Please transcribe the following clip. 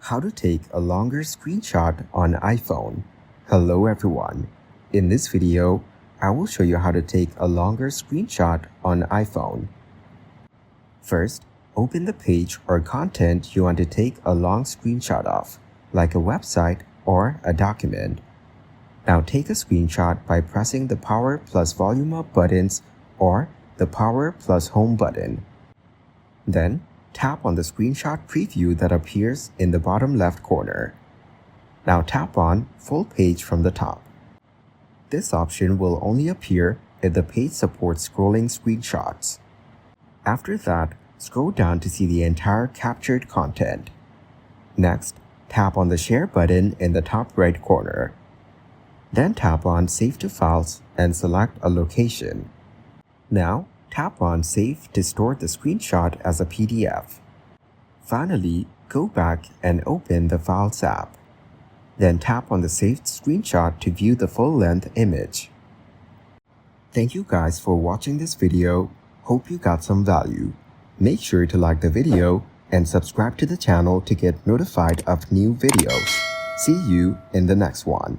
How to take a longer screenshot on iPhone. Hello everyone. In this video, I will show you how to take a longer screenshot on iPhone. First, open the page or content you want to take a long screenshot of, like a website or a document. Now take a screenshot by pressing the power plus volume up buttons or the power plus home button. Then, tap on the screenshot preview that appears in the bottom left corner. Now tap on Full Page from the top. This option will only appear if the page supports scrolling screenshots. After that, scroll down to see the entire captured content. Next, tap on the Share button in the top right corner. Then tap on Save to Files and select a location. Now, tap on Save to store the screenshot as a PDF. Finally, go back and open the Files app. Then tap on the saved screenshot to view the full-length image. Thank you guys for watching this video. Hope you got some value. Make sure to like the video and subscribe to the channel to get notified of new videos. See you in the next one.